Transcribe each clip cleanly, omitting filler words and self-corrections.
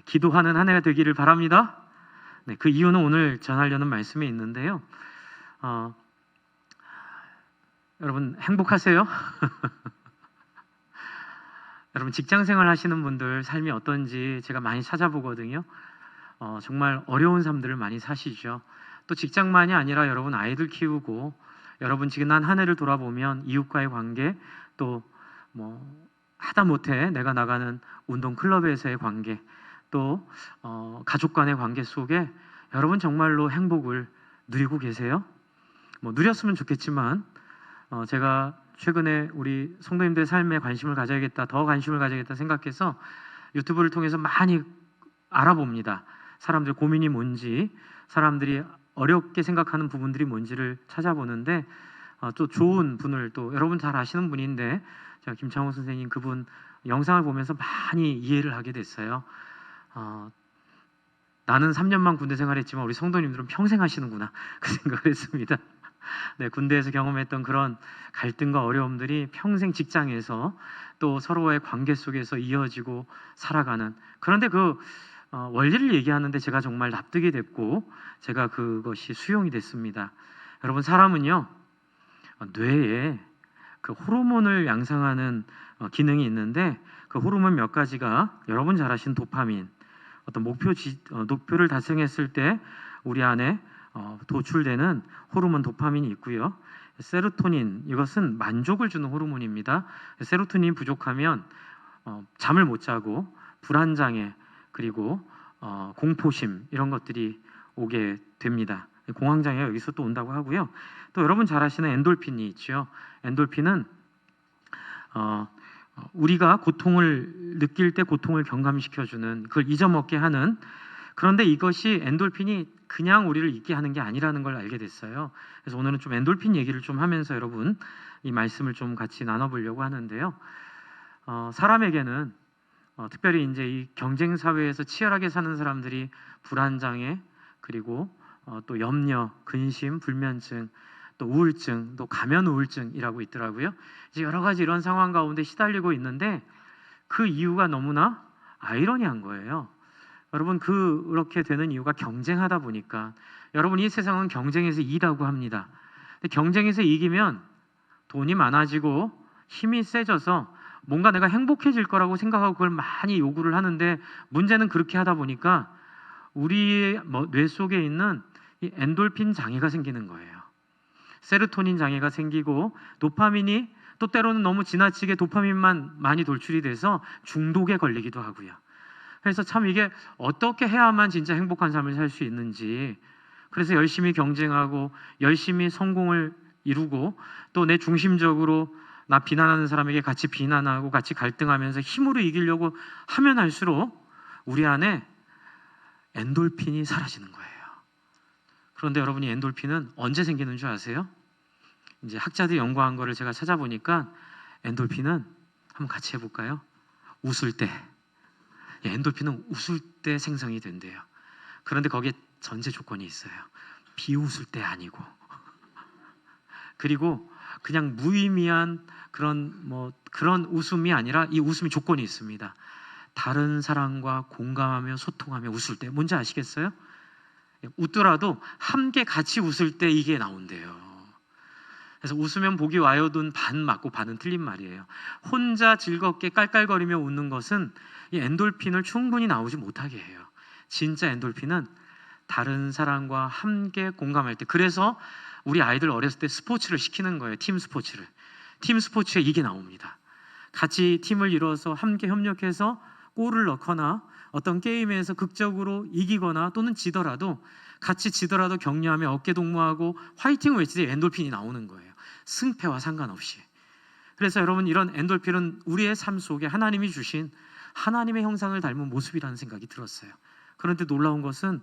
기도하는 한 해가 되기를 바랍니다. 네, 그 이유는 오늘 전하려는 말씀에 있는데요. 여러분 행복하세요? 여러분 직장생활 하시는 분들 삶이 어떤지 제가 많이 찾아보거든요. 정말 어려운 삶들을 많이 사시죠. 또 직장만이 아니라 여러분 아이들 키우고 여러분 지난 한 해를 돌아보면 이웃과의 관계, 또 뭐 하다못해 내가 나가는 운동 클럽에서의 관계, 또 가족 간의 관계 속에 여러분 정말로 행복을 누리고 계세요? 뭐 누렸으면 좋겠지만 제가 최근에 우리 성도님들의 삶에 관심을 가져야겠다, 더 관심을 가져야겠다 생각해서 유튜브를 통해서 많이 알아봅니다. 사람들 고민이 뭔지, 사람들이 어렵게 생각하는 부분들이 뭔지를 찾아보는데 또 좋은 분을, 또 여러분 잘 아시는 분인데 제가 김창호 선생님 그분 영상을 보면서 많이 이해를 하게 됐어요. 나는 3년만 군대 생활했지만 우리 성도님들은 평생 하시는구나 그 생각을 했습니다. 네, 군대에서 경험했던 그런 갈등과 어려움들이 평생 직장에서 또 서로의 관계 속에서 이어지고 살아가는, 그런데 그 원리를 얘기하는데 제가 정말 납득이 됐고 제가 그것이 수용이 됐습니다. 여러분 사람은요 뇌에 그 호르몬을 양성하는 기능이 있는데 그 호르몬 몇 가지가 여러분 잘 아시는 도파민, 어떤 목표를 달성했을 때 우리 안에 도출되는 호르몬 도파민이 있고요. 세로토닌, 이것은 만족을 주는 호르몬입니다. 세로토닌 부족하면 잠을 못 자고 불안장애, 그리고 공포심 이런 것들이 오게 됩니다. 공황장애가 여기서 또 온다고 하고요. 또 여러분 잘 아시는 엔돌핀이 있죠. 엔돌핀은 우리가 고통을 느낄 때 고통을 경감시켜주는, 그걸 잊어먹게 하는, 그런데 이것이 엔돌핀이 그냥 우리를 잊게 하는 게 아니라는 걸 알게 됐어요. 그래서 오늘은 좀 엔돌핀 얘기를 좀 하면서 여러분 이 말씀을 좀 같이 나눠보려고 하는데요. 사람에게는 특별히 이제 이 경쟁 사회에서 치열하게 사는 사람들이 불안장애, 그리고 또 염려, 근심, 불면증, 또 우울증, 또 가면 우울증이라고 있더라고요. 이제 여러 가지 이런 상황 가운데 시달리고 있는데 그 이유가 너무나 아이러니한 거예요. 여러분 그렇게 되는 이유가 경쟁하다 보니까, 여러분 이 세상은 경쟁에서 이기라고 합니다. 근데 경쟁에서 이기면 돈이 많아지고 힘이 세져서 뭔가 내가 행복해질 거라고 생각하고 그걸 많이 요구를 하는데, 문제는 그렇게 하다 보니까 우리의 뇌 속에 있는 이 엔돌핀 장애가 생기는 거예요. 세로토닌 장애가 생기고 도파민이 또 때로는 너무 지나치게 도파민만 많이 돌출이 돼서 중독에 걸리기도 하고요. 그래서 참 이게 어떻게 해야만 진짜 행복한 삶을 살 수 있는지, 그래서 열심히 경쟁하고 열심히 성공을 이루고 또 내 중심적으로 나 비난하는 사람에게 같이 비난하고 같이 갈등하면서 힘으로 이기려고 하면 할수록 우리 안에 엔돌핀이 사라지는 거예요. 그런데 여러분 이 엔돌핀은 언제 생기는 줄 아세요? 이제 학자들이 연구한 거를 제가 찾아보니까 엔돌핀은 한번 같이 해볼까요? 웃을 때. 엔돌핀은 웃을 때 생성이 된대요. 그런데 거기에 전제 조건이 있어요. 비웃을 때 아니고 그리고 그냥 무의미한 그런 웃음이 아니라 이 웃음이 조건이 있습니다. 다른 사람과 공감하며 소통하며 웃을 때. 뭔지 아시겠어요? 웃더라도 함께 같이 웃을 때 이게 나온대요. 그래서 웃으면 복이 와요든 반 맞고 반은 틀린 말이에요. 혼자 즐겁게 깔깔거리며 웃는 것은 이 엔돌핀을 충분히 나오지 못하게 해요. 진짜 엔돌핀은 다른 사람과 함께 공감할 때. 그래서 우리 아이들 어렸을 때 스포츠를 시키는 거예요. 팀 스포츠를. 팀 스포츠에 이게 나옵니다. 같이 팀을 이뤄서 함께 협력해서 골을 넣거나 어떤 게임에서 극적으로 이기거나 또는 지더라도, 같이 지더라도 격려하며 어깨 동무하고 화이팅 외칠 때 엔돌핀이 나오는 거예요. 승패와 상관없이. 그래서 여러분 이런 엔돌핀은 우리의 삶 속에 하나님이 주신 하나님의 형상을 닮은 모습이라는 생각이 들었어요. 그런데 놀라운 것은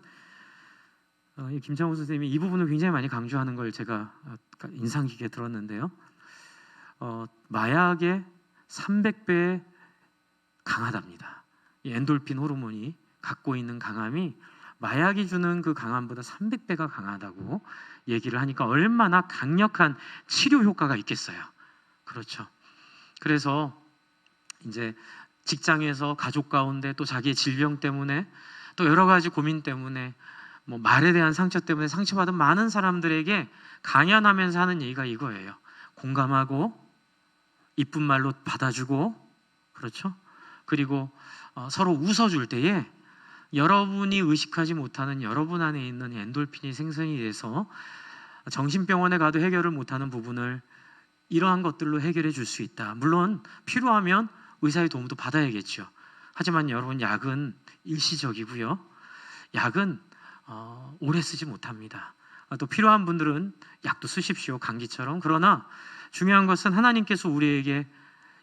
김창호 선생님이 이 부분을 굉장히 많이 강조하는 걸 제가 인상 깊게 들었는데요. 마약의 300배 강하답니다. 이 엔돌핀 호르몬이 갖고 있는 강함이 마약이 주는 그 강함보다 300배가 강하다고 얘기를 하니까 얼마나 강력한 치료 효과가 있겠어요. 그렇죠. 그래서 이제 직장에서 가족 가운데 또 자기의 질병 때문에 또 여러 가지 고민 때문에 뭐 말에 대한 상처 때문에 상처받은 많은 사람들에게 강연하면서 하는 얘기가 이거예요. 공감하고 이쁜 말로 받아주고, 그렇죠? 그리고 서로 웃어줄 때에 여러분이 의식하지 못하는 여러분 안에 있는 엔돌핀이 생성이 돼서 정신병원에 가도 해결을 못하는 부분을 이러한 것들로 해결해 줄 수 있다. 물론 필요하면 의사의 도움도 받아야겠죠. 하지만 여러분, 약은 일시적이고요. 약은 오래 쓰지 못합니다. 또 필요한 분들은 약도 쓰십시오, 감기처럼. 그러나 중요한 것은 하나님께서 우리에게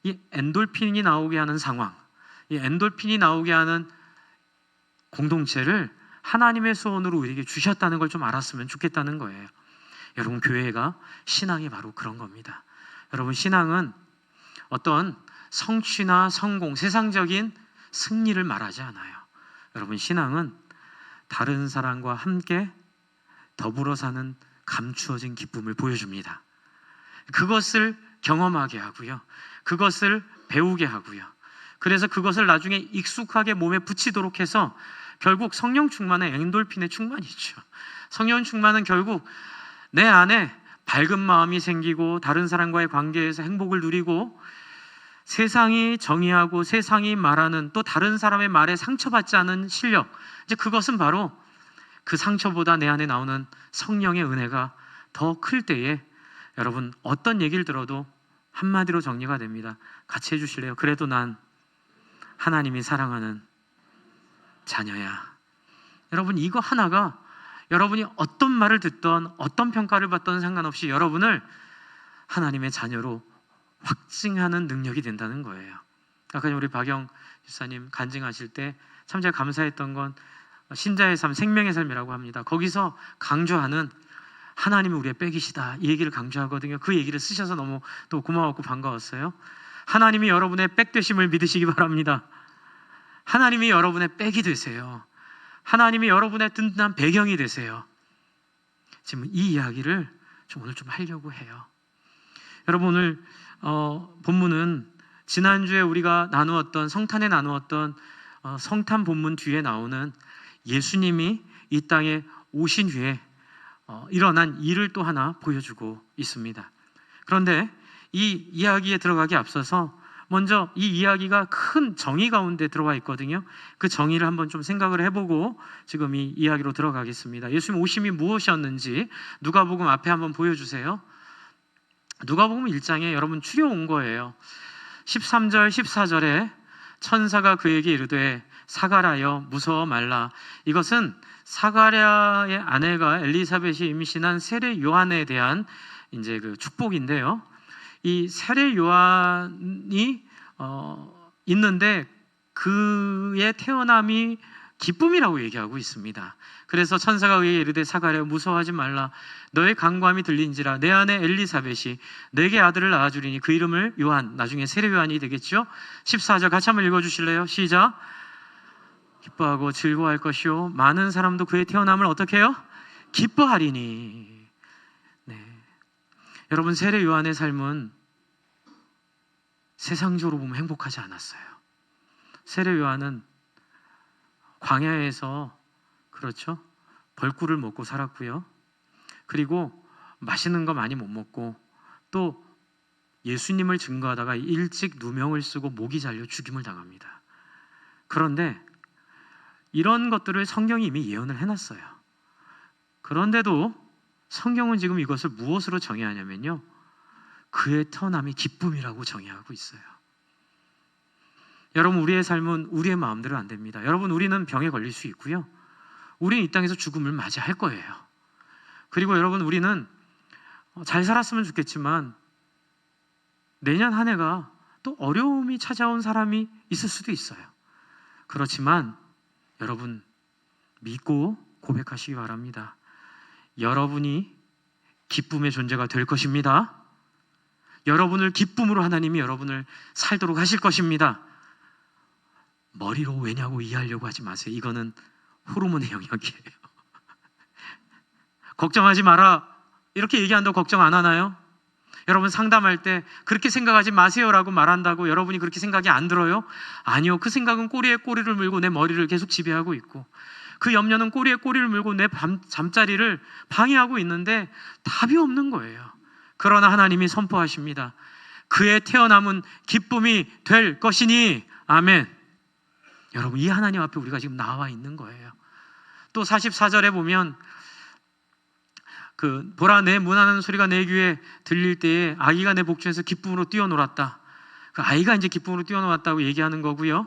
이 엔돌핀이 나오게 하는 상황, 이 엔돌핀이 나오게 하는 공동체를 하나님의 소원으로 우리에게 주셨다는 걸 좀 알았으면 좋겠다는 거예요. 여러분, 교회가 신앙이 바로 그런 겁니다. 여러분, 신앙은 어떤 성취나 성공, 세상적인 승리를 말하지 않아요. 여러분, 신앙은 다른 사람과 함께 더불어 사는 감추어진 기쁨을 보여줍니다. 그것을 경험하게 하고요. 그것을 배우게 하고요. 그래서 그것을 나중에 익숙하게 몸에 붙이도록 해서 결국 성령 충만은 엔돌핀의 충만이죠. 성령 충만은 결국 내 안에 밝은 마음이 생기고 다른 사람과의 관계에서 행복을 누리고 세상이 정의하고 세상이 말하는 또 다른 사람의 말에 상처받지 않은 실력, 이제 그것은 바로 그 상처보다 내 안에 나오는 성령의 은혜가 더 클 때에 여러분, 어떤 얘기를 들어도 한마디로 정리가 됩니다. 같이 해주실래요? 그래도 난 하나님이 사랑하는 자녀야. 여러분, 이거 하나가 여러분이 어떤 말을 듣던 어떤 평가를 받던 상관없이 여러분을 하나님의 자녀로 확증하는 능력이 된다는 거예요. 아까 우리 박영 집사님 간증하실 때 참 제가 감사했던 건 신자의 삶, 생명의 삶이라고 합니다. 거기서 강조하는 하나님이 우리의 백이시다, 이 얘기를 강조하거든요. 그 얘기를 쓰셔서 너무 또 고마웠고 반가웠어요. 하나님이 여러분의 백 되심을 믿으시기 바랍니다. 하나님이 여러분의 백이 되세요. 하나님이 여러분의 든든한 배경이 되세요. 지금 이 이야기를 오늘 좀 하려고 해요. 여러분, 오늘 본문은 지난주에 우리가 나누었던, 성탄에 나누었던 성탄 본문 뒤에 나오는 예수님이 이 땅에 오신 후에 일어난 일을 또 하나 보여주고 있습니다. 그런데 이 이야기에 들어가기 앞서서 먼저 이 이야기가 큰 정의 가운데 들어와 있거든요. 그 정의를 한번 좀 생각을 해보고 지금 이 이야기로 들어가겠습니다. 예수님 오심이 무엇이었는지 누가복음 앞에 한번 보여주세요. 누가복음 1장에 여러분 추려온 거예요. 13절 14절에 천사가 그에게 이르되 사가랴여 무서워 말라. 이것은 사가랴의 아내가 엘리사벳이 임신한 세례 요한에 대한 이제 그 축복인데요. 이 세례 요한이 있는데 그의 태어남이 기쁨이라고 얘기하고 있습니다. 그래서 천사가 그에게 이르되 사가랴 무서워하지 말라. 너의 간구함이 들린지라 내 아내 엘리사벳이 내게 아들을 낳아주리니 그 이름을 요한, 나중에 세례 요한이 되겠죠. 14절 같이 한번 읽어주실래요? 시작. 기뻐하고 즐거워할 것이요 많은 사람도 그의 태어남을 어떻게 해요? 기뻐하리니. 네. 여러분, 세례 요한의 삶은 세상적으로 보면 행복하지 않았어요. 세례 요한은 광야에서, 그렇죠, 벌꿀을 먹고 살았고요. 그리고 맛있는 거 많이 못 먹고 또 예수님을 증거하다가 일찍 누명을 쓰고 목이 잘려 죽임을 당합니다. 그런데 이런 것들을 성경이 이미 예언을 해놨어요. 그런데도 성경은 지금 이것을 무엇으로 정의하냐면요, 그의 태어남이 기쁨이라고 정의하고 있어요. 여러분, 우리의 삶은 우리의 마음대로 안 됩니다. 여러분, 우리는 병에 걸릴 수 있고요. 우리는 이 땅에서 죽음을 맞이할 거예요. 그리고 여러분, 우리는 잘 살았으면 좋겠지만 내년 한 해가 또 어려움이 찾아온 사람이 있을 수도 있어요. 그렇지만 여러분, 믿고 고백하시기 바랍니다. 여러분이 기쁨의 존재가 될 것입니다. 여러분을 기쁨으로 하나님이 여러분을 살도록 하실 것입니다. 머리로 왜냐고 이해하려고 하지 마세요. 이거는 호르몬의 영역이에요. 걱정하지 마라 이렇게 얘기한다고 걱정 안 하나요? 여러분 상담할 때 그렇게 생각하지 마세요라고 말한다고 여러분이 그렇게 생각이 안 들어요? 아니요. 그 생각은 꼬리에 꼬리를 물고 내 머리를 계속 지배하고 있고, 그 염려는 꼬리에 꼬리를 물고 내 잠자리를 방해하고 있는데 답이 없는 거예요. 그러나 하나님이 선포하십니다. 그의 태어남은 기쁨이 될 것이니. 아멘. 여러분, 이 하나님 앞에 우리가 지금 나와 있는 거예요. 또 44절에 보면 보라, 내 문하는 소리가 내 귀에 들릴 때에 아기가 내 복중에서 기쁨으로 뛰어놀았다. 그 아이가 이제 기쁨으로 뛰어놀았다고 얘기하는 거고요.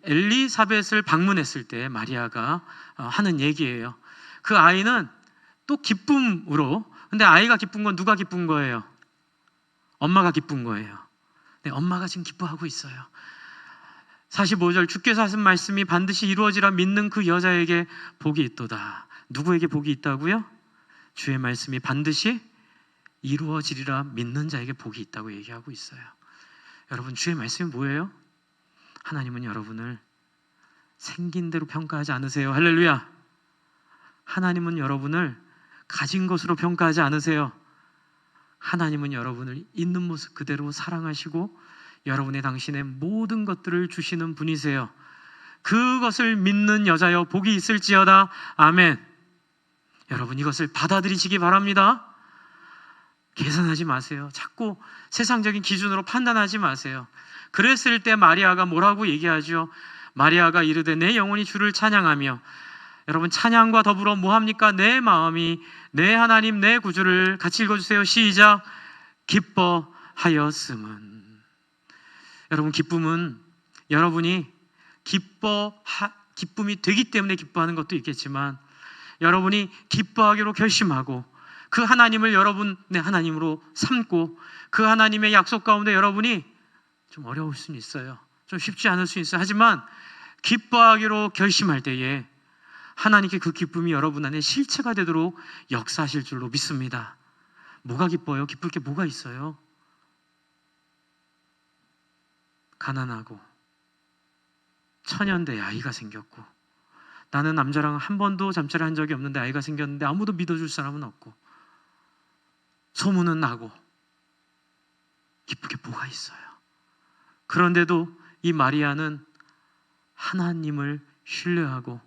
엘리사벳을 방문했을 때 마리아가 하는 얘기예요. 그 아이는 또 기쁨으로, 근데 아이가 기쁜 건 누가 기쁜 거예요? 엄마가 기쁜 거예요. 네, 엄마가 지금 기뻐하고 있어요. 45절, 주께서 하신 말씀이 반드시 이루어지라 믿는 그 여자에게 복이 있도다. 누구에게 복이 있다고요? 주의 말씀이 반드시 이루어지리라 믿는 자에게 복이 있다고 얘기하고 있어요. 여러분, 주의 말씀이 뭐예요? 하나님은 여러분을 생긴 대로 평가하지 않으세요. 할렐루야. 하나님은 여러분을 가진 것으로 평가하지 않으세요. 하나님은 여러분을 있는 모습 그대로 사랑하시고 여러분의 당신의 모든 것들을 주시는 분이세요. 그것을 믿는 여자여 복이 있을지어다. 아멘. 여러분, 이것을 받아들이시기 바랍니다. 계산하지 마세요. 자꾸 세상적인 기준으로 판단하지 마세요. 그랬을 때 마리아가 뭐라고 얘기하죠? 마리아가 이르되 내 영혼이 주를 찬양하며. 여러분, 찬양과 더불어 뭐합니까? 내 마음이 내 하나님 내 구주를 같이 읽어주세요. 시작. 기뻐하였음은. 여러분, 기쁨은 여러분이 기쁨이 되기 때문에 기뻐하는 것도 있겠지만, 여러분이 기뻐하기로 결심하고 그 하나님을 여러분의 하나님으로 삼고 그 하나님의 약속 가운데 여러분이 좀 어려울 수는 있어요. 좀 쉽지 않을 수 있어요. 하지만 기뻐하기로 결심할 때에 하나님께 그 기쁨이 여러분 안에 실체가 되도록 역사하실 줄로 믿습니다. 뭐가 기뻐요? 기쁠 게 뭐가 있어요? 가난하고 처년대에 아이가 생겼고, 나는 남자랑 한 번도 잠자리 한 적이 없는데 아이가 생겼는데 아무도 믿어줄 사람은 없고, 소문은 나고, 기쁠 게 뭐가 있어요? 그런데도 이 마리아는 하나님을 신뢰하고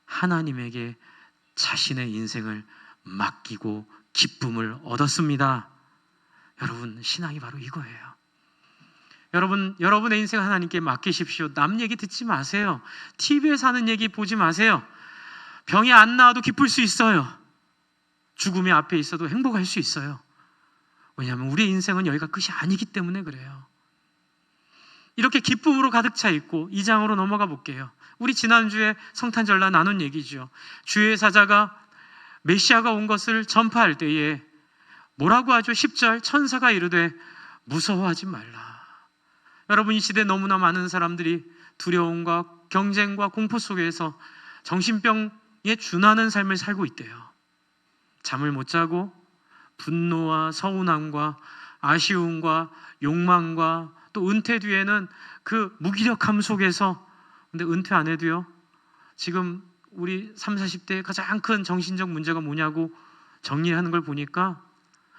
하나님에게 자신의 인생을 맡기고 기쁨을 얻었습니다. 여러분, 신앙이 바로 이거예요. 여러분, 여러분의 인생 하나님께 맡기십시오. 남 얘기 듣지 마세요. TV에서 하는 얘기 보지 마세요. 병이 안 나와도 기쁠 수 있어요. 죽음이 앞에 있어도 행복할 수 있어요. 왜냐하면 우리의 인생은 여기가 끝이 아니기 때문에 그래요. 이렇게 기쁨으로 가득 차 있고 2장으로 넘어가 볼게요. 우리 지난주에 성탄절날 나눈 얘기죠. 주의 사자가 메시아가 온 것을 전파할 때에 뭐라고 하죠? 10절, 천사가 이르되 무서워하지 말라. 여러분, 이 시대에 너무나 많은 사람들이 두려움과 경쟁과 공포 속에서 정신병에 준하는 삶을 살고 있대요. 잠을 못 자고 분노와 서운함과 아쉬움과 욕망과 또 은퇴 뒤에는 그 무기력함 속에서, 근데 은퇴 안 해도요, 지금 우리 30, 40대의 가장 큰 정신적 문제가 뭐냐고 정리하는 걸 보니까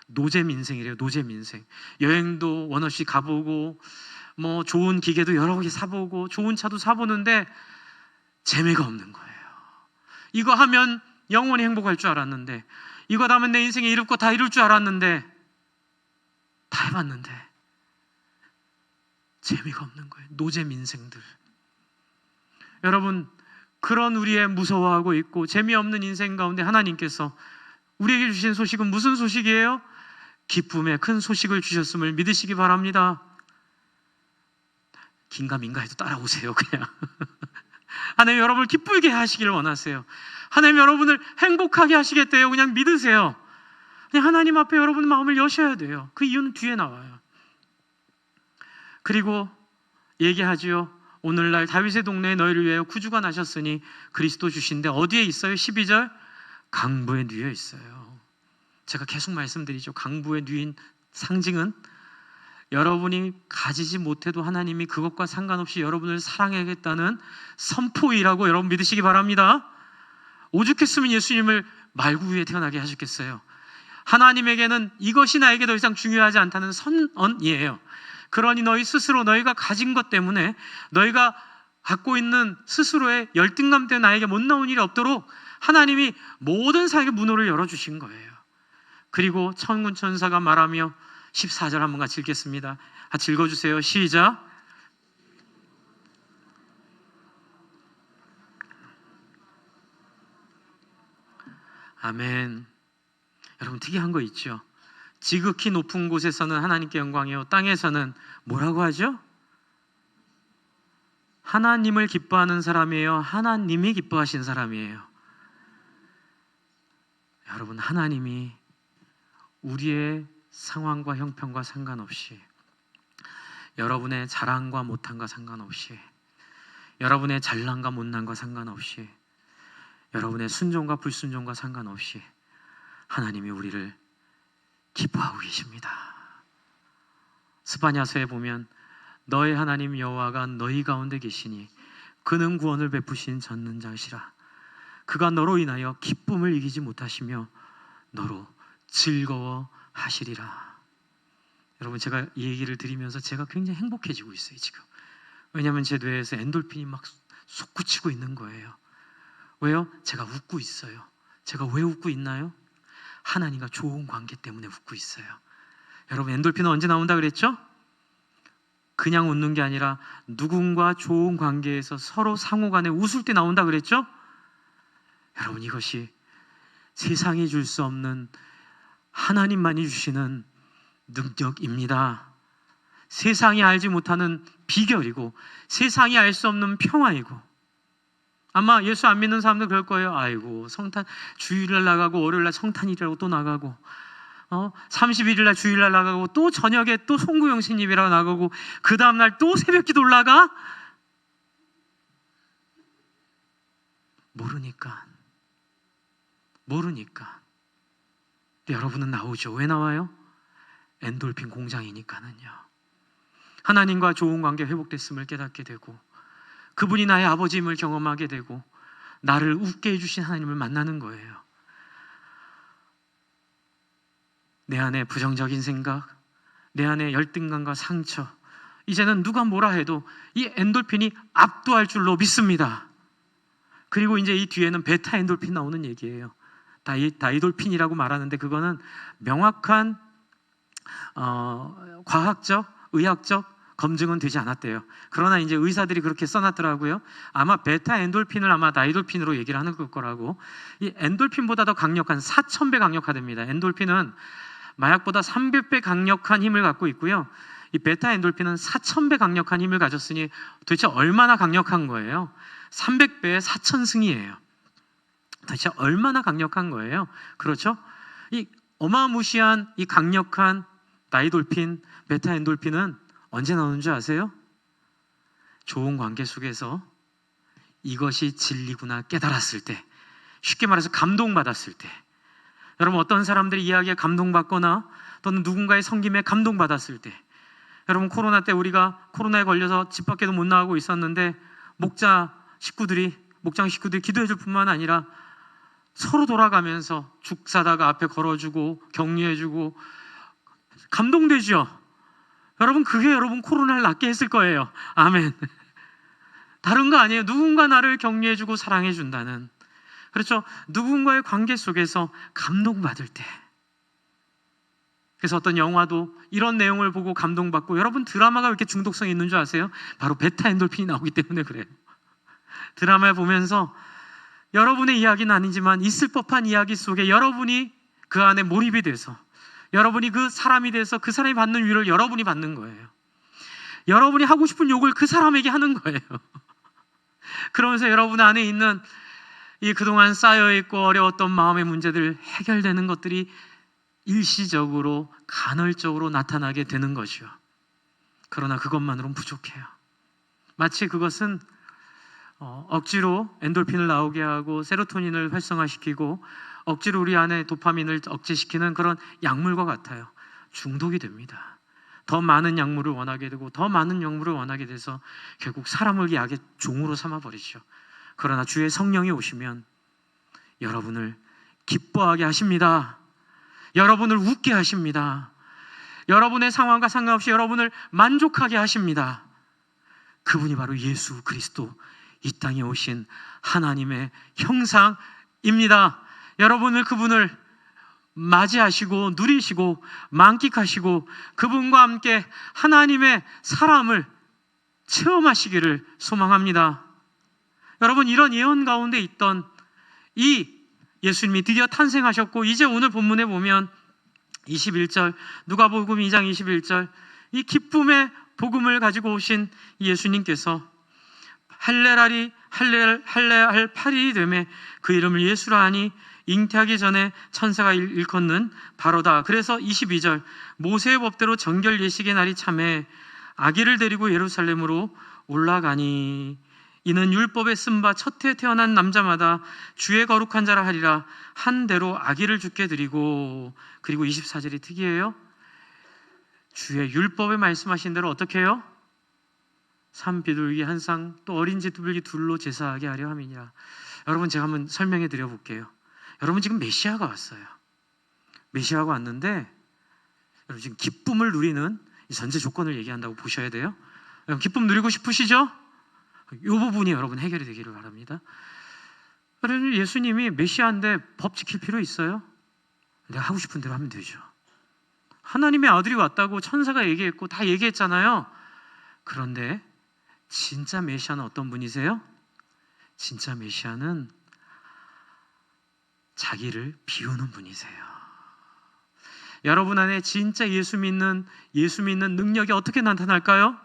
노잼 인생이래요. 노잼 인생. 여행도 원 없이 가보고 뭐 좋은 기계도 여러 개 사보고 좋은 차도 사보는데 재미가 없는 거예요. 이거 하면 영원히 행복할 줄 알았는데, 이거 하면 내 인생에 이룰 거 다 이룰 줄 알았는데, 다 해봤는데 재미가 없는 거예요. 노잼 인생들. 여러분, 그런 우리의 무서워하고 있고 재미없는 인생 가운데 하나님께서 우리에게 주신 소식은 무슨 소식이에요? 기쁨의 큰 소식을 주셨음을 믿으시기 바랍니다. 긴가민가 해도 따라오세요. 그냥 하나님 여러분을 기쁘게 하시기를 원하세요. 하나님 여러분을 행복하게 하시겠대요. 그냥 믿으세요. 그냥 하나님 앞에 여러분 마음을 여셔야 돼요. 그 이유는 뒤에 나와요. 그리고 얘기하지요. 오늘날 다윗의 동네에 너희를 위하여 구주가 나셨으니 그리스도 주신데 어디에 있어요? 12절, 강부에 누워 있어요. 제가 계속 말씀드리죠. 강부에 누인 상징은 여러분이 가지지 못해도 하나님이 그것과 상관없이 여러분을 사랑하겠다는 선포이라고 여러분 믿으시기 바랍니다. 오죽했으면 예수님을 말구 위에 태어나게 하셨겠어요. 하나님에게는 이것이 나에게 더 이상 중요하지 않다는 선언이에요. 그러니 너희 스스로 너희가 가진 것 때문에 너희가 갖고 있는 스스로의 열등감 때문에 나에게 못 나온 일이 없도록 하나님이 모든 사역의 문호를 열어주신 거예요. 그리고 천군 천사가 말하며 14절 한번 같이 읽겠습니다. 같이 읽어주세요. 시작. 아멘. 여러분 특이한 거 있죠? 지극히 높은 곳에서는 하나님께 영광이요, 땅에서는 뭐라고 하죠? 하나님을 기뻐하는 사람이에요, 하나님이 기뻐하신 사람이에요? 여러분, 하나님이 우리의 상황과 형편과 상관없이, 여러분의 자랑과 못함과 상관없이, 여러분의 잘난과 못난과 상관없이, 여러분의 순종과 불순종과 상관없이 하나님이 우리를 기뻐하고 계십니다. 스바냐서에 보면 너의 하나님 여호와가 너희 가운데 계시니 그는 구원을 베푸신 전능자시라. 그가 너로 인하여 기쁨을 이기지 못하시며 너로 즐거워하시리라. 여러분, 제가 이 얘기를 드리면서 제가 굉장히 행복해지고 있어요 지금. 왜냐하면 제 뇌에서 엔돌핀이 막 솟구치고 있는 거예요. 왜요? 제가 웃고 있어요. 제가 왜 웃고 있나요? 하나님과 좋은 관계 때문에 웃고 있어요. 여러분, 엔돌핀은 언제 나온다 그랬죠? 그냥 웃는 게 아니라 누군가 좋은 관계에서 서로 상호간에 웃을 때 나온다 그랬죠? 여러분, 이것이 세상이 줄 수 없는 하나님만이 주시는 능력입니다. 세상이 알지 못하는 비결이고 세상이 알 수 없는 평화이고, 아마 예수 안 믿는 사람들 그럴 거예요. 아이고, 성탄 주일날 나가고 월요일날 성탄일이라고 또 나가고 31일날 주일날 나가고 또 저녁에 또 송구영신입이라고 나가고 그 다음날 또 새벽기도 올라가? 모르니까. 근데 여러분은 나오죠. 왜 나와요? 엔돌핀 공장이니까는요. 하나님과 좋은 관계 회복됐음을 깨닫게 되고, 그분이 나의 아버지임을 경험하게 되고, 나를 웃게 해주신 하나님을 만나는 거예요. 내 안에 부정적인 생각, 내 안에 열등감과 상처, 이제는 누가 뭐라 해도 이 엔돌핀이 압도할 줄로 믿습니다. 그리고 이제 이 뒤에는 베타 엔돌핀 나오는 얘기예요. 다이돌핀이라고 말하는데 그거는 명확한 과학적, 의학적 검증은 되지 않았대요. 그러나 이제 의사들이 그렇게 써놨더라고요. 아마 베타 엔돌핀을 아마 다이돌핀으로 얘기를 하는 거라고. 이 엔돌핀보다 더 강력한 4000배 강력하답니다. 엔돌핀은 마약보다 300배 강력한 힘을 갖고 있고요. 이 베타 엔돌핀은 4000배 강력한 힘을 가졌으니 도대체 얼마나 강력한 거예요? 300배의 4000승이에요. 도대체 얼마나 강력한 거예요? 그렇죠? 이 어마무시한 이 강력한 다이돌핀, 베타 엔돌핀은 언제 나오는 줄 아세요? 좋은 관계 속에서 이것이 진리구나 깨달았을 때, 쉽게 말해서 감동받았을 때. 여러분, 어떤 사람들이 이야기에 감동받거나 또는 누군가의 섬김에 감동받았을 때, 여러분, 코로나 때 우리가 코로나에 걸려서 집 밖에도 못 나가고 있었는데 목장 식구들이 기도해 줄 뿐만 아니라 서로 돌아가면서 죽 사다가 앞에 걸어주고 격려해주고 감동되죠. 여러분, 그게 여러분 코로나를 낫게 했을 거예요. 아멘. 다른 거 아니에요. 누군가 나를 격려해주고 사랑해준다는. 그렇죠. 누군가의 관계 속에서 감동받을 때. 그래서 어떤 영화도 이런 내용을 보고 감동받고, 여러분 드라마가 왜 이렇게 중독성이 있는 줄 아세요? 바로 베타 엔돌핀이 나오기 때문에 그래요. 드라마를 보면서 여러분의 이야기는 아니지만 있을 법한 이야기 속에 여러분이 그 안에 몰입이 돼서, 여러분이 그 사람이 돼서 그 사람이 받는 위로를 여러분이 받는 거예요. 여러분이 하고 싶은 욕을 그 사람에게 하는 거예요. 그러면서 여러분 안에 있는 이 그동안 쌓여있고 어려웠던 마음의 문제들 해결되는 것들이 일시적으로 간헐적으로 나타나게 되는 것이요. 그러나 그것만으로는 부족해요. 마치 그것은 억지로 엔돌핀을 나오게 하고 세로토닌을 활성화시키고 억지로 우리 안에 도파민을 억제시키는 그런 약물과 같아요. 중독이 됩니다. 더 많은 약물을 원하게 되고 더 많은 약물을 원하게 돼서 결국 사람을 약의 종으로 삼아버리죠. 그러나 주의 성령이 오시면 여러분을 기뻐하게 하십니다. 여러분을 웃게 하십니다. 여러분의 상황과 상관없이 여러분을 만족하게 하십니다. 그분이 바로 예수 그리스도, 이 땅에 오신 하나님의 형상입니다. 여러분을 그분을 맞이하시고 누리시고 만끽하시고 그분과 함께 하나님의 사람을 체험하시기를 소망합니다. 여러분, 이런 예언 가운데 있던 이 예수님이 드디어 탄생하셨고, 이제 오늘 본문에 보면 21절, 누가복음 2장 21절, 이 기쁨의 복음을 가지고 오신 예수님께서 할례할 8일이 되매 그 이름을 예수라 하니 잉태하기 전에 천사가 일컫는 바로다. 그래서 22절, 모세의 법대로 정결 예식의 날이 참에 아기를 데리고 예루살렘으로 올라가니 이는 율법에 쓴 바 첫 해 태어난 남자마다 주의 거룩한 자라 하리라. 한 대로 아기를 주께 드리고, 그리고 24절이 특이해요. 주의 율법에 말씀하신 대로 어떻게 해요? 삼 비둘기 한 쌍 또 어린 지두들기 둘로 제사하게 하려 함이니라. 여러분, 제가 한번 설명해 드려 볼게요. 여러분, 지금 메시아가 왔어요. 메시아가 왔는데 여러분 지금 기쁨을 누리는 이 전제 조건을 얘기한다고 보셔야 돼요. 여러분, 기쁨 누리고 싶으시죠? 이 부분이 여러분 해결이 되기를 바랍니다. 여러분, 예수님이 메시아인데 법 지킬 필요 있어요? 내가 하고 싶은 대로 하면 되죠. 하나님의 아들이 왔다고 천사가 얘기했고 다 얘기했잖아요. 그런데 진짜 메시아는 어떤 분이세요? 진짜 메시아는 자기를 비우는 분이세요. 여러분 안에 진짜 예수 믿는 능력이 어떻게 나타날까요?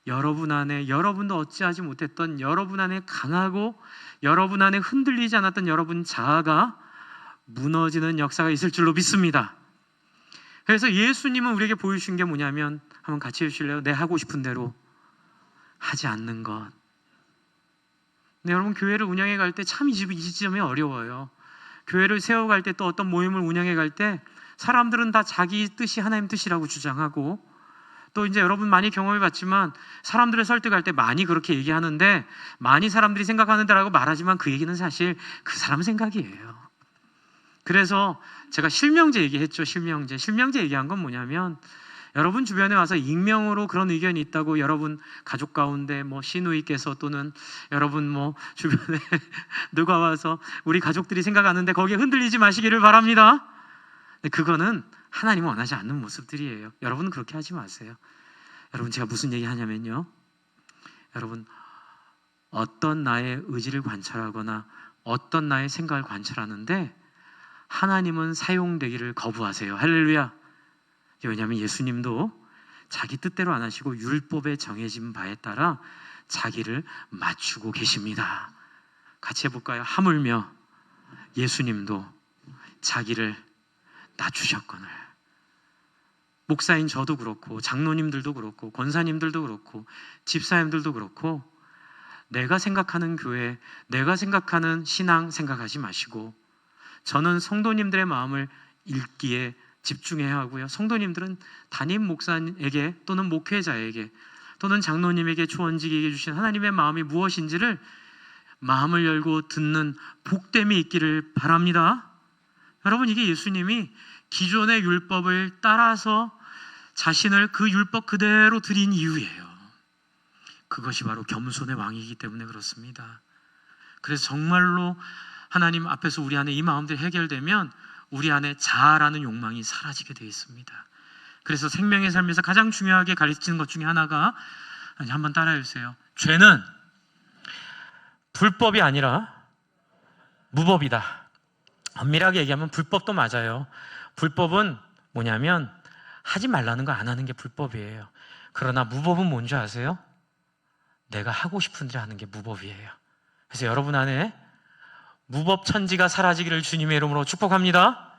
여러분 안에, 여러분도 어찌하지 못했던 여러분 안에 강하고 여러분 안에 흔들리지 않았던 여러분 자아가 무너지는 역사가 있을 줄로 믿습니다. 그래서 예수님은 우리에게 보여주신 게 뭐냐면, 한번 같이 해주실래요? 내 하고 싶은 대로 하지 않는 것. 근데 여러분, 교회를 운영해 갈 때 참 이 지점이 어려워요. 교회를 세워갈 때, 또 어떤 모임을 운영해 갈 때 사람들은 다 자기 뜻이 하나님 뜻이라고 주장하고, 또 이제 여러분 많이 경험해 봤지만 사람들을 설득할 때 많이 그렇게 얘기하는데, 많이 사람들이 생각하는 대라고 말하지만 그 얘기는 사실 그 사람 생각이에요. 그래서 제가 실명제 얘기했죠. 실명제 얘기한 건 뭐냐면, 여러분 주변에 와서 익명으로 그런 의견이 있다고 여러분 가족 가운데 뭐 시누이께서 또는 여러분 뭐 주변에 누가 와서 우리 가족들이 생각하는데 거기에 흔들리지 마시기를 바랍니다. 그거는 하나님은 원하지 않는 모습들이에요. 여러분은 그렇게 하지 마세요. 여러분, 제가 무슨 얘기 하냐면요, 여러분, 어떤 나의 의지를 관찰하거나 어떤 나의 생각을 관찰하는데 하나님은 사용되기를 거부하세요. 할렐루야. 왜냐하면 예수님도 자기 뜻대로 안 하시고 율법에 정해진 바에 따라 자기를 맞추고 계십니다. 같이 해볼까요? 하물며 예수님도 자기를 낮추셨거늘. 목사인 저도 그렇고 장로님들도 그렇고 권사님들도 그렇고 집사님들도 그렇고, 내가 생각하는 교회, 내가 생각하는 신앙 생각하지 마시고, 저는 성도님들의 마음을 읽기에 집중해야 하고요, 성도님들은 담임 목사에게 또는 목회자에게 또는 장로님에게 초원직에게 주신 하나님의 마음이 무엇인지를 마음을 열고 듣는 복됨이 있기를 바랍니다. 여러분, 이게 예수님이 기존의 율법을 따라서 자신을 그 율법 그대로 드린 이유예요. 그것이 바로 겸손의 왕이기 때문에 그렇습니다. 그래서 정말로 하나님 앞에서 우리 안에 이 마음들이 해결되면 우리 안에 자아라는 욕망이 사라지게 되어 있습니다. 그래서 생명의 삶에서 가장 중요하게 가르치는 것 중에 하나가, 한번 따라해 주세요. 죄는 불법이 아니라 무법이다. 엄밀하게 얘기하면 불법도 맞아요. 불법은 뭐냐면 하지 말라는 거 안 하는 게 불법이에요. 그러나 무법은 뭔지 아세요? 내가 하고 싶은 대로 하는 게 무법이에요. 그래서 여러분 안에 무법 천지가 사라지기를 주님의 이름으로 축복합니다.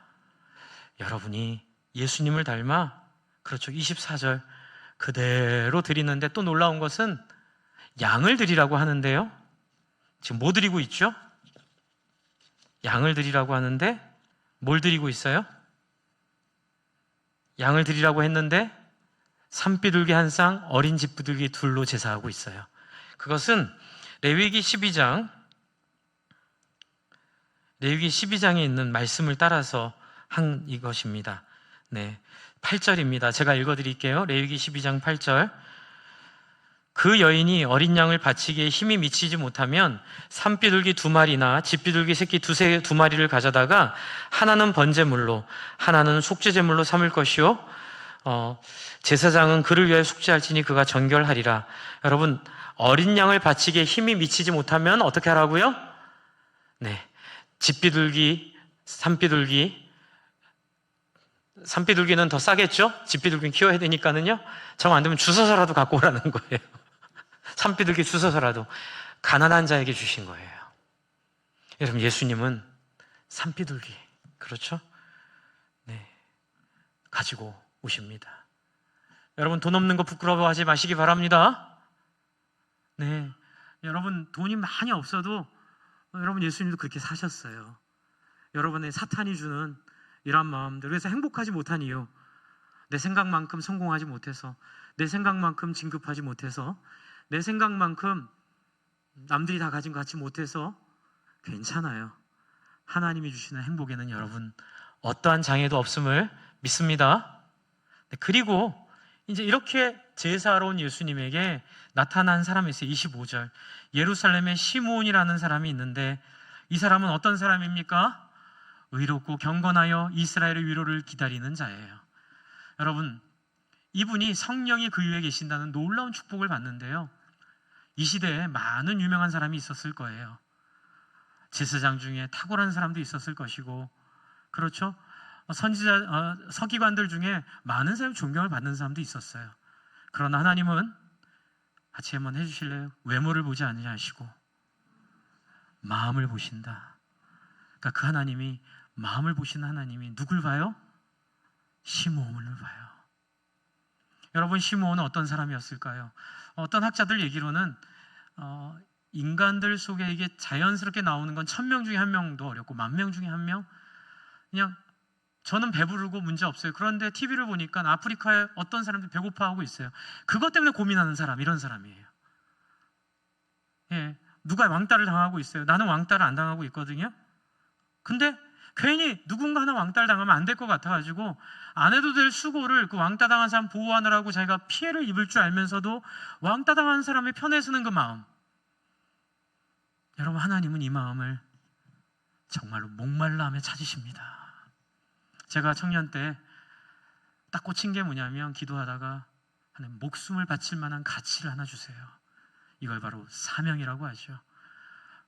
여러분이 예수님을 닮아, 그렇죠, 24절 그대로 드리는데, 또 놀라운 것은 양을 드리라고 하는데요, 지금 뭐 드리고 있죠? 양을 드리라고 하는데 뭘 드리고 있어요? 양을 드리라고 했는데 산비둘기 한 쌍, 어린 집비둘기 둘로 제사하고 있어요. 그것은 레위기 12장에 있는 말씀을 따라서 한 이것입니다. 네, 8절입니다. 제가 읽어드릴게요. 레위기 12장 8절. 그 여인이 어린 양을 바치기에 힘이 미치지 못하면 산비둘기 2마리나 집비둘기 새끼 2마리를 가져다가 하나는 번제물로 하나는 속죄제물로 삼을 것이요 제사장은 그를 위하여 속죄할지니 그가 정결하리라. 여러분, 어린 양을 바치기에 힘이 미치지 못하면 어떻게 하라고요? 네, 집비둘기, 산비둘기는 더 싸겠죠? 집비둘기는 키워야 되니까는요. 정 안 되면 주워서라도 갖고 오라는 거예요. 산비둘기 주워서라도 가난한 자에게 주신 거예요. 여러분, 예수님은 산비둘기, 그렇죠? 네, 가지고 오십니다. 여러분, 돈 없는 거 부끄러워하지 마시기 바랍니다. 네, 여러분 돈이 많이 없어도 여러분 예수님도 그렇게 사셨어요. 여러분의 사탄이 주는 이런 마음들, 그래서 행복하지 못한 이유, 내 생각만큼 성공하지 못해서, 내 생각만큼 진급하지 못해서, 내 생각만큼 남들이 다 가진 것 같이 못해서 괜찮아요. 하나님이 주시는 행복에는 여러분 어떠한 장애도 없음을 믿습니다. 그리고 이제 이렇게 제사하러 온 예수님에게 나타난 사람이 있어요. 25절. 예루살렘에 시므온이라는 사람이 있는데 이 사람은 어떤 사람입니까? 의롭고 경건하여 이스라엘의 위로를 기다리는 자예요. 여러분, 이분이 성령이 그 위에 계신다는 놀라운 축복을 받는데요, 이 시대에 많은 유명한 사람이 있었을 거예요. 제사장 중에 탁월한 사람도 있었을 것이고, 그렇죠? 선지자, 서기관들 중에 많은 사람이 존경을 받는 사람도 있었어요. 그러나 하나님은 같이 한번 해주실래요? 외모를 보지 아니하시고 마음을 보신다. 그러니까 그 하나님이, 마음을 보시는 하나님이 누굴 봐요? 시므온을 봐요. 여러분, 시므온은 어떤 사람이었을까요? 어떤 학자들 얘기로는 인간들 속에 이게 자연스럽게 나오는 건 1000명 중에 1명도 어렵고 10,000명 중에 1명, 그냥 저는 배부르고 문제 없어요. 그런데 TV를 보니까 아프리카에 어떤 사람들이 배고파하고 있어요. 그것 때문에 고민하는 사람, 이런 사람이에요. 예, 누가 왕따를 당하고 있어요. 나는 왕따를 안 당하고 있거든요. 근데 괜히 누군가 하나 왕따를 당하면 안 될 것 같아가지고 안 해도 될 수고를 그 왕따 당한 사람 보호하느라고 자기가 피해를 입을 줄 알면서도 왕따 당한 사람의 편에 서는 그 마음. 여러분, 하나님은 이 마음을 정말로 목말라함에 찾으십니다. 제가 청년 때 딱 꽂힌 게 뭐냐면, 기도하다가 하나님, 목숨을 바칠 만한 가치를 하나 주세요. 이걸 바로 사명이라고 하죠.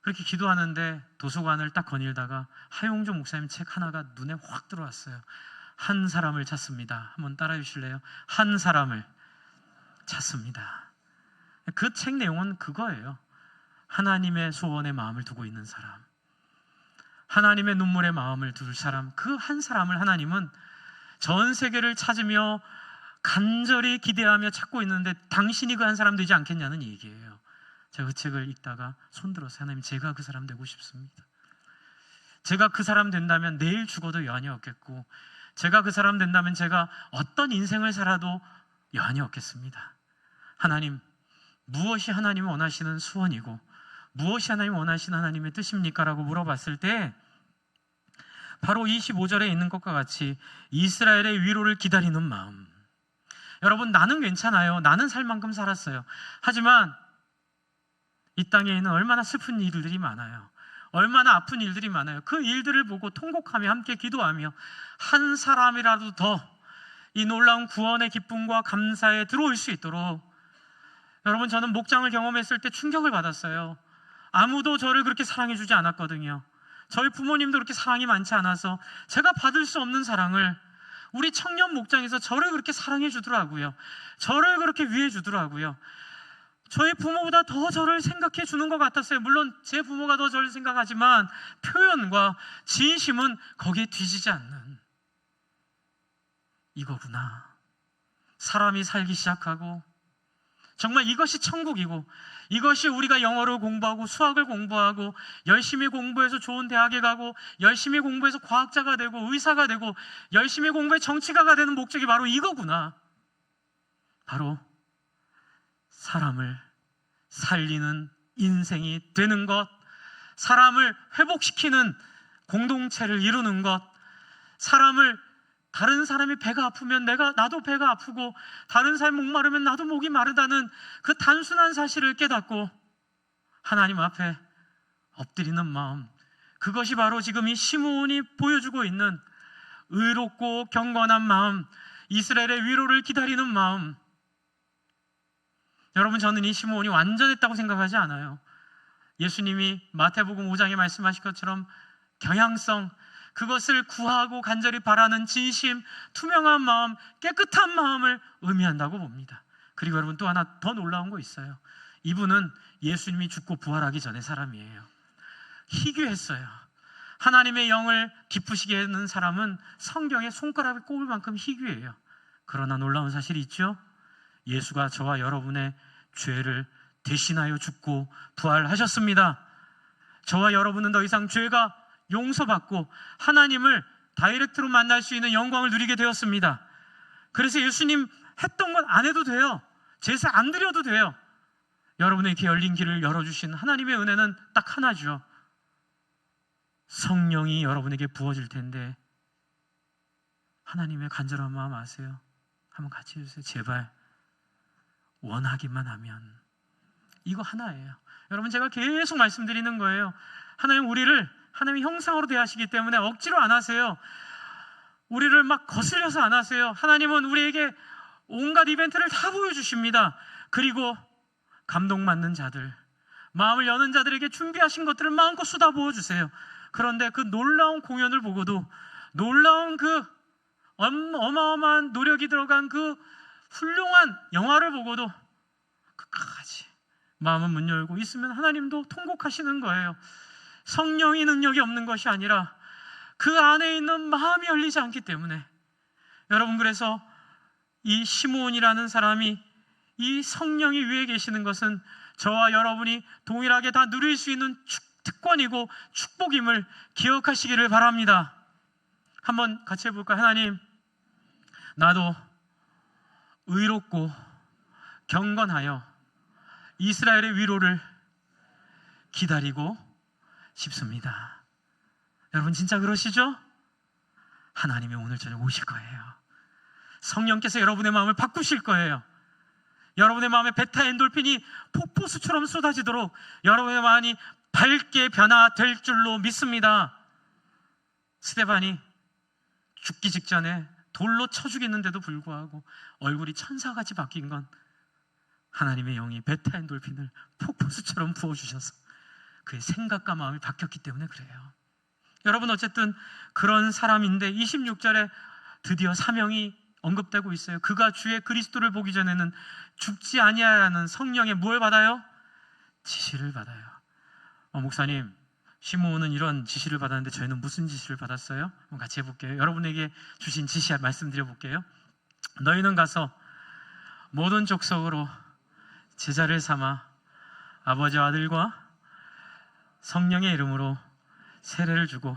그렇게 기도하는데 도서관을 딱 거닐다가 하용조 목사님 책 하나가 눈에 확 들어왔어요. 한 사람을 찾습니다. 한번 따라해 주실래요? 한 사람을 찾습니다. 그 책 내용은 그거예요. 하나님의 소원에 마음을 두고 있는 사람, 하나님의 눈물에 마음을 둘 사람, 그 한 사람을 하나님은 전 세계를 찾으며 간절히 기대하며 찾고 있는데 당신이 그 한 사람 되지 않겠냐는 얘기예요. 제가 그 책을 읽다가 손들어서, 하나님, 제가 그 사람 되고 싶습니다. 제가 그 사람 된다면 내일 죽어도 여한이 없겠고, 제가 그 사람 된다면 제가 어떤 인생을 살아도 여한이 없겠습니다. 하나님, 무엇이 하나님이 원하시는 소원이고 무엇이 하나님이 원하시는 하나님의 뜻입니까? 라고 물어봤을 때 바로 25절에 있는 것과 같이 이스라엘의 위로를 기다리는 마음. 여러분, 나는 괜찮아요. 나는 살 만큼 살았어요. 하지만 이 땅에 있는 얼마나 슬픈 일들이 많아요. 얼마나 아픈 일들이 많아요. 그 일들을 보고 통곡하며 함께 기도하며 한 사람이라도 더 이 놀라운 구원의 기쁨과 감사에 들어올 수 있도록, 여러분, 저는 목장을 경험했을 때 충격을 받았어요. 아무도 저를 그렇게 사랑해 주지 않았거든요. 저희 부모님도 그렇게 사랑이 많지 않아서 제가 받을 수 없는 사랑을 우리 청년 목장에서 저를 그렇게 사랑해 주더라고요. 저를 그렇게 위해 주더라고요. 저희 부모보다 더 저를 생각해 주는 것 같았어요. 물론 제 부모가 더 저를 생각하지만 표현과 진심은 거기에 뒤지지 않는, 이거구나. 사람이 살기 시작하고 정말 이것이 천국이고, 이것이 우리가 영어를 공부하고 수학을 공부하고 열심히 공부해서 좋은 대학에 가고 열심히 공부해서 과학자가 되고 의사가 되고 열심히 공부해 정치가가 되는 목적이 바로 이거구나. 바로 사람을 살리는 인생이 되는 것, 사람을 회복시키는 공동체를 이루는 것, 다른 사람이 배가 아프면 나도 배가 아프고, 다른 사람이 목마르면 나도 목이 마르다는 그 단순한 사실을 깨닫고 하나님 앞에 엎드리는 마음, 그것이 바로 지금 이 시므온이 보여주고 있는 의롭고 경건한 마음, 이스라엘의 위로를 기다리는 마음. 여러분, 저는 이 시므온이 완전했다고 생각하지 않아요. 예수님이 마태복음 5장에 말씀하신 것처럼 경향성, 그것을 구하고 간절히 바라는 진심, 투명한 마음, 깨끗한 마음을 의미한다고 봅니다. 그리고 여러분, 또 하나 더 놀라운 거 있어요. 이분은 예수님이 죽고 부활하기 전의 사람이에요. 희귀했어요. 하나님의 영을 기쁘시게 하는 사람은 성경에 손가락에 꼽을 만큼 희귀해요. 그러나 놀라운 사실이 있죠. 예수가 저와 여러분의 죄를 대신하여 죽고 부활하셨습니다. 저와 여러분은 더 이상 죄가 용서받고 하나님을 다이렉트로 만날 수 있는 영광을 누리게 되었습니다. 그래서 예수님 했던 건 안 해도 돼요. 제사 안 드려도 돼요. 여러분에게 열린 길을 열어주신 하나님의 은혜는 딱 하나죠. 성령이 여러분에게 부어질 텐데, 하나님의 간절한 마음 아세요? 한번 같이 해주세요. 제발 원하기만 하면. 이거 하나예요. 여러분, 제가 계속 말씀드리는 거예요. 하나님 우리를 하나님의 형상으로 대하시기 때문에 억지로 안 하세요. 우리를 막 거슬려서 안 하세요. 하나님은 우리에게 온갖 이벤트를 다 보여주십니다. 그리고 감동받는 자들, 마음을 여는 자들에게 준비하신 것들을 마음껏 쏟아 부어주세요. 그런데 그 놀라운 공연을 보고도, 놀라운 그 어마어마한 노력이 들어간 그 훌륭한 영화를 보고도 끝까지 마음은 문 열고 있으면 하나님도 통곡하시는 거예요. 성령의 능력이 없는 것이 아니라 그 안에 있는 마음이 열리지 않기 때문에. 여러분, 그래서 이 시므온이라는 사람이 이 성령이 위에 계시는 것은 저와 여러분이 동일하게 다 누릴 수 있는 특권이고 축복임을 기억하시기를 바랍니다. 한번 같이 해볼까요? 하나님, 나도 의롭고 경건하여 이스라엘의 위로를 기다리고 싶습니다. 여러분, 진짜 그러시죠? 하나님이 오늘 저녁 오실 거예요. 성령께서 여러분의 마음을 바꾸실 거예요. 여러분의 마음에 베타 엔돌핀이 폭포수처럼 쏟아지도록 여러분의 마음이 밝게 변화될 줄로 믿습니다. 스데반이 죽기 직전에 돌로 쳐 죽였는데도 불구하고 얼굴이 천사같이 바뀐 건 하나님의 영이 베타 엔돌핀을 폭포수처럼 부어주셔서 그의 생각과 마음이 바뀌었기 때문에 그래요. 여러분, 어쨌든 그런 사람인데 26절에 드디어 사명이 언급되고 있어요. 그가 주의 그리스도를 보기 전에는 죽지 아니하라는 성령의 뭘 받아요? 지시를 받아요. 목사님, 시므온은 이런 지시를 받았는데 저희는 무슨 지시를 받았어요? 한번 같이 해볼게요. 여러분에게 주신 지시 말씀드려볼게요. 너희는 가서 모든 족속으로 제자를 삼아 아버지와 아들과 성령의 이름으로 세례를 주고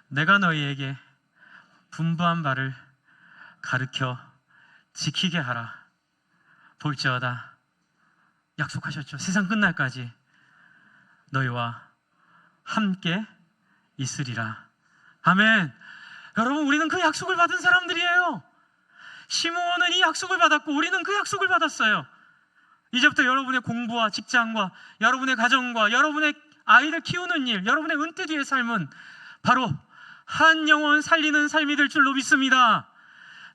내가 너희에게 분부한 바를 가르쳐 지키게 하라. 볼지어다, 약속하셨죠. 세상 끝날까지 너희와 함께 있으리라. 아멘. 여러분, 우리는 그 약속을 받은 사람들이에요. 시므온은 이 약속을 받았고 우리는 그 약속을 받았어요. 이제부터 여러분의 공부와 직장과 여러분의 가정과 여러분의 아이를 키우는 일, 여러분의 은퇴 뒤의 삶은 바로 한 영혼 살리는 삶이 될 줄로 믿습니다.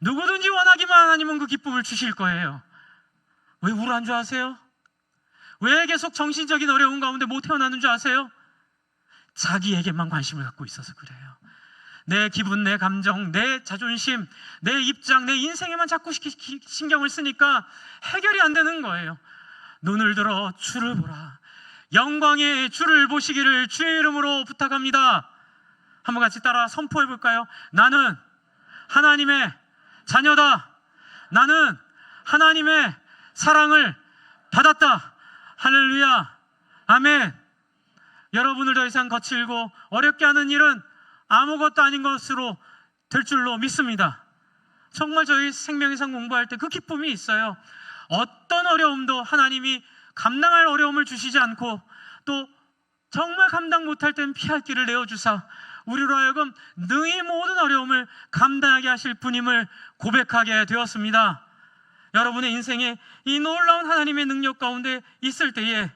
누구든지 원하기만 하나님은 그 기쁨을 주실 거예요. 왜 우울한 줄 아세요? 왜 계속 정신적인 어려움 가운데 못 태어나는 줄 아세요? 자기에게만 관심을 갖고 있어서 그래요. 내 기분, 내 감정, 내 자존심, 내 입장, 내 인생에만 자꾸 신경을 쓰니까 해결이 안 되는 거예요. 눈을 들어 주를 보라. 영광의 주를 보시기를 주의 이름으로 부탁합니다. 한번 같이 따라 선포해 볼까요? 나는 하나님의 자녀다. 나는 하나님의 사랑을 받았다. 할렐루야. 아멘. 여러분을 더 이상 거칠고 어렵게 하는 일은 아무것도 아닌 것으로 될 줄로 믿습니다. 정말 저희 생명이상 공부할 때 그 기쁨이 있어요. 어떤 어려움도 하나님이 감당할 어려움을 주시지 않고 또 정말 감당 못할 땐 피할 길을 내어주사 우리로 하여금 능히 모든 어려움을 감당하게 하실 분임을 고백하게 되었습니다. 여러분의 인생에 이 놀라운 하나님의 능력 가운데 있을 때에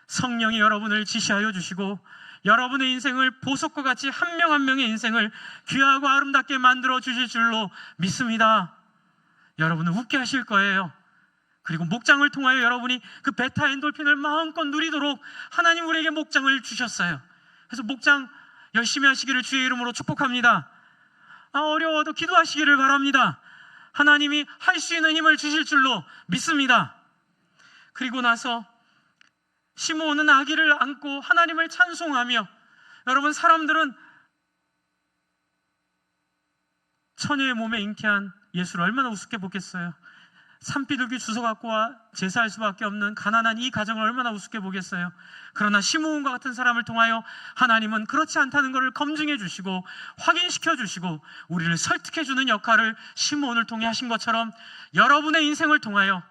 성령이 여러분을 지시하여 주시고 여러분의 인생을 보석과 같이 한 명 한 명의 인생을 귀하고 아름답게 만들어 주실 줄로 믿습니다. 여러분을 웃게 하실 거예요. 그리고 목장을 통하여 여러분이 그 베타 엔돌핀을 마음껏 누리도록 하나님 우리에게 목장을 주셨어요. 그래서 목장 열심히 하시기를 주의 이름으로 축복합니다. 어려워도 기도하시기를 바랍니다. 하나님이 할 수 있는 힘을 주실 줄로 믿습니다. 그리고 나서 시므온은 아기를 안고 하나님을 찬송하며, 여러분, 사람들은 처녀의 몸에 잉태한 예수를 얼마나 우습게 보겠어요. 산비둘기 주워 갖고 와 제사할 수밖에 없는 가난한 이 가정을 얼마나 우습게 보겠어요. 그러나 시므온과 같은 사람을 통하여 하나님은 그렇지 않다는 것을 검증해 주시고 확인시켜 주시고 우리를 설득해 주는 역할을 시므온을 통해 하신 것처럼 여러분의 인생을 통하여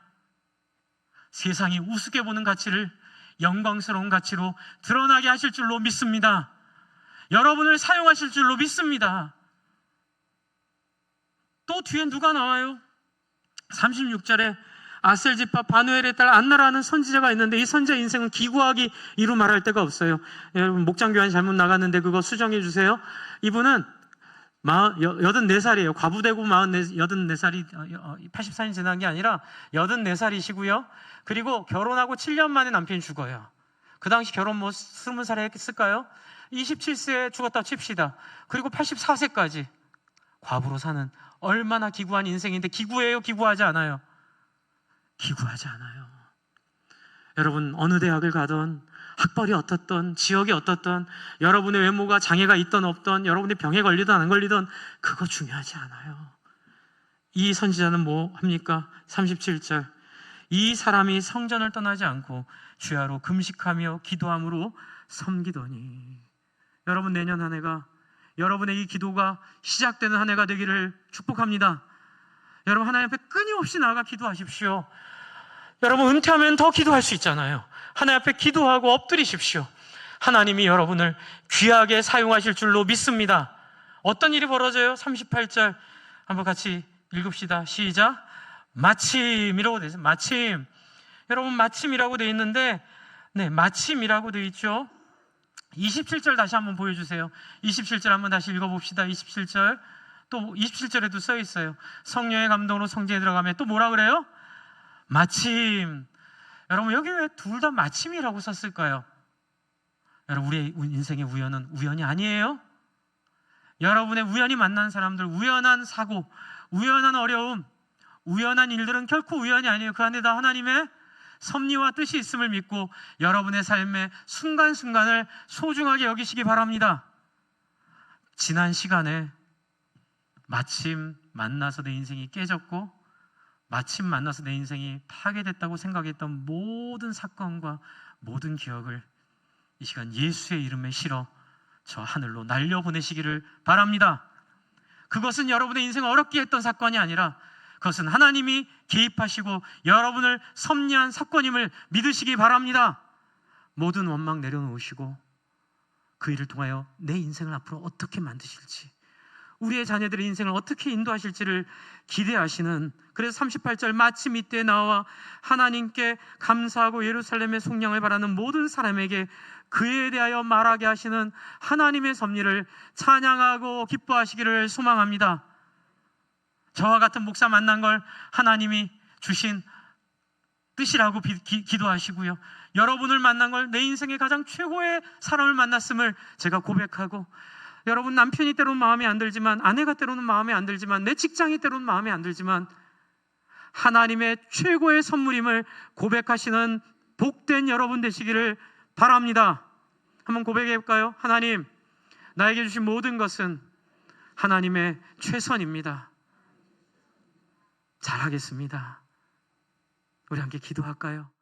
세상이 우습게 보는 가치를 영광스러운 가치로 드러나게 하실 줄로 믿습니다. 여러분을 사용하실 줄로 믿습니다. 또 뒤에 누가 나와요? 36절에 아셀지파 바누엘의 딸 안나라는 선지자가 있는데, 이 선지자 인생은 기구하기 이루 말할 데가 없어요. 여러분, 목장교환 잘못 나갔는데 그거 수정해 주세요. 이분은 84살이에요. 과부되고 84살이 84년 지난 게 아니라 84살이시고요. 그리고 결혼하고 7년 만에 남편이 죽어요. 그 당시 결혼 20살에 했을까요? 27세에 죽었다 칩시다. 그리고 84세까지 과부로 사는 얼마나 기구한 인생인데, 기구해요? 기구하지 않아요? 기구하지 않아요. 여러분, 어느 대학을 가든 학벌이 어떻든 지역이 어떻든 여러분의 외모가 장애가 있든 없든 여러분이 병에 걸리든 안 걸리든 그거 중요하지 않아요. 이 선지자는 뭐 합니까? 37절, 이 사람이 성전을 떠나지 않고 주야로 금식하며 기도함으로 섬기더니. 여러분, 내년 한 해가 여러분의 이 기도가 시작되는 한 해가 되기를 축복합니다. 여러분, 하나님 앞에 끊임없이 나아가 기도하십시오. 여러분, 은퇴하면 더 기도할 수 있잖아요. 하나님 앞에 기도하고 엎드리십시오. 하나님이 여러분을 귀하게 사용하실 줄로 믿습니다. 어떤 일이 벌어져요? 38절 한번 같이 읽읍시다. 시작. 마침이라고 되어 있어요. 마침. 여러분, 마침이라고 되어 있는데, 네, 마침이라고 되어 있죠. 27절 다시 한번 보여주세요. 27절 한번 다시 읽어봅시다. 27절. 또 27절에도 써 있어요. 성령의 감동으로 성전에 들어가면 또 뭐라 그래요? 마침. 여러분, 여기 왜 둘 다 마침이라고 썼을까요? 여러분, 우리의 인생의 우연은 우연이 아니에요. 여러분의 우연히 만난 사람들, 우연한 사고, 우연한 어려움, 우연한 일들은 결코 우연이 아니에요. 그 안에 다 하나님의 섭리와 뜻이 있음을 믿고 여러분의 삶의 순간순간을 소중하게 여기시기 바랍니다. 지난 시간에 마침 만나서 내 인생이 깨졌고 마침 만나서 내 인생이 파괴됐다고 생각했던 모든 사건과 모든 기억을 이 시간 예수의 이름에 실어 저 하늘로 날려보내시기를 바랍니다. 그것은 여러분의 인생을 어렵게 했던 사건이 아니라 그것은 하나님이 개입하시고 여러분을 섭리한 사건임을 믿으시기 바랍니다. 모든 원망 내려놓으시고 그 일을 통하여 내 인생을 앞으로 어떻게 만드실지, 우리의 자녀들의 인생을 어떻게 인도하실지를 기대하시는, 그래서 38절 마침 이때 나와 하나님께 감사하고 예루살렘의 속량을 바라는 모든 사람에게 그에 대하여 말하게 하시는 하나님의 섭리를 찬양하고 기뻐하시기를 소망합니다. 저와 같은 목사 만난 걸 하나님이 주신 뜻이라고 기도하시고요. 여러분을 만난 걸 내 인생의 가장 최고의 사람을 만났음을 제가 고백하고, 여러분, 남편이 때로는 마음에 안 들지만, 아내가 때로는 마음에 안 들지만, 내 직장이 때로는 마음에 안 들지만 하나님의 최고의 선물임을 고백하시는 복된 여러분 되시기를 바랍니다. 한번 고백해 볼까요? 하나님, 나에게 주신 모든 것은 하나님의 최선입니다. 잘하겠습니다. 우리 함께 기도할까요?